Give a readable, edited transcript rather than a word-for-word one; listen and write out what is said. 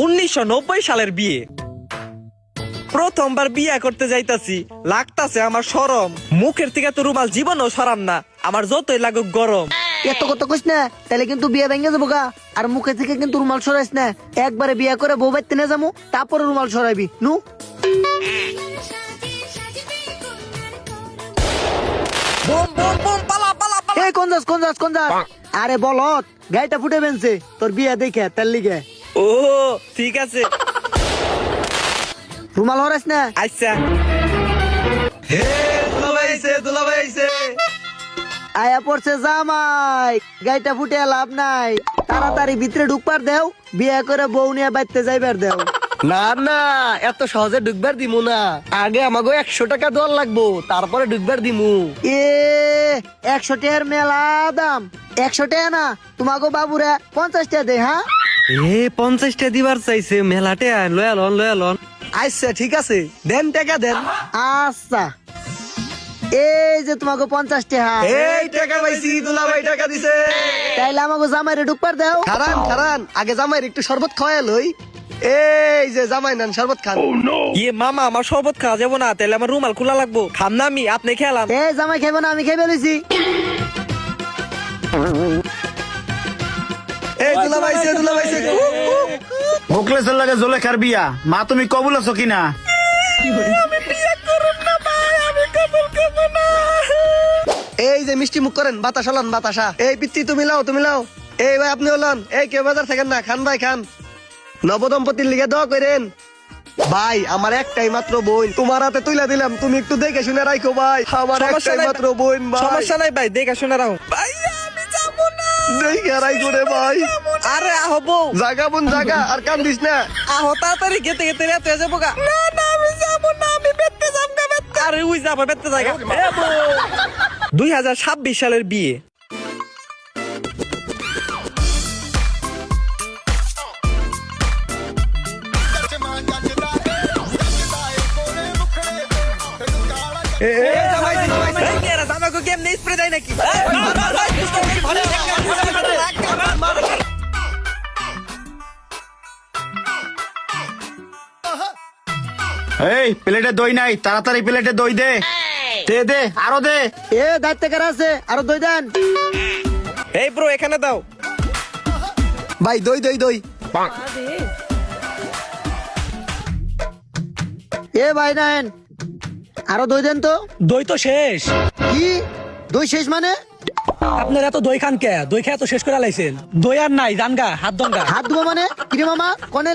1990 সালের বিয়ে। প্রথমবার বিয়ে করতে যাইতাছি, লাগতাছে আমার শরম। মুখের থেকে তো রুমাল জীবনও সরাম না, আমার যতই লাগুক গরম। এত কথা কইস না, তাহলে কিন্তু বিয়ে ভেঙে যাবো গা। আর মুখে থেকে কিন্তু রুমাল সরাইস না। একবারে বিয়ে করে বউ বাইতে নিয়ে যাবো, তারপরে রুমাল সরাইবি নু। বুম বুম বুম, পালা পালা পালা। এই কোন যাস। আরে বলত, গাড়িটা ফুটে বেনছে তোর বিয়ে দেখে তার লিগে। ও ঠিক আছে, রুমাল হরাইস না। আচ্ছা। হে দুলাভাই আইছে। আয়া পড়ছে জামাই, গাড়িটা ফুটে লাভ নাই। তাড়াতাড়ি ভিতরে ঢুকবার দেও, বিয়ে করে বউ নিয়ে বাইতে যাইবার দেও। না না, এত সহজে ঢুকবার দিমু না। আগে আমাকে 100 টাকা দেওয়ার লাগবো, তারপরে ঢুকবার দিমু। এ 100 টাকার মেলা দাম। 100 টাকা না, তোমাকে বাবুরা 50 টাকা দে। হ্যাঁ 50টা দিবার চাইছে, মেলাটে লয়ালন। আচ্ছা ঠিক আছে, দেন টাকা দেন। আচ্ছা, এই যে তোমাকে 50 টাকা। এই টাকা পাইছি, দুলাভাই টাকা দিছে। তাইলে আমাকে জামাইরে ঢুকবার দেও। খারান, আগে জামাইয়ের একটু শরবত খাওয়াই লই। এই যে জামাই নেন শরবত খান। ইয়ে মামা, আমার শরবত খাওয়া যাবো না, তাহলে আমার রুমাল খোলা লাগবো। খাম না আমি, আপনি খেলাম। এই জামাই খাইবো না, আমি খাই ফেলেছি। এই দুলাভাইছে। মুখলেসের লাগে জোলেখার বিয়া। মা তুমি কবুল আছো কিনা? এই যে মিষ্টি মুখ করেন, বাতাসা লন বাতাসা। এই পিত্তি তুমি লাও। এই ভাই আপনি লন। এই কেউ বাজার থাকেন না, খান ভাই খান। নবদম্পতির লিগে দোয়া করেন। ভাই আমার একটাই মাত্র বোন, তোমার হাতে তুইলা দিলাম, তুমি একটু দেখে শুনে রাখো ভাই। আমার একটাই মাত্র বোন ভাই। সমস্যা নাই ভাই, দেখা শুনে রাখো। ভাই আমি যাবো না। দেখে রাখো রে ভাই। আরে আহবো জাগা বোন জাগা, আর কান্দিস না। আহ তাড়াতাড়ি গেতে রাতে যাবো গা। না আমি যাবো না, আমি বেতে যাবো গা বেতে। আরে ওই যাবো বেতে জায়গা। 2026 সালের বিয়ে। আমাকে কেমনে স্প্রে দেয় নাকি? এই প্লেটে দই নাই, তাড়াতাড়ি প্লেটে দই দে। দে আরো দে। এ দায়িত্ব কার আছে, আরো দই দেন। এই ব্রো এখানে দাও। ভাই দই। এ ভাই নেন, আরো দই দেন তো। দই তো শেষ। কি দই শেষ মানে? আপনারা তো দই খান কে? দই খেয়ে তো শেষ করে লাইছেন। দই আর নাই, জানগা হাত দঙ্গা। হাত ধুবো মানে? কিরে মামা, কনে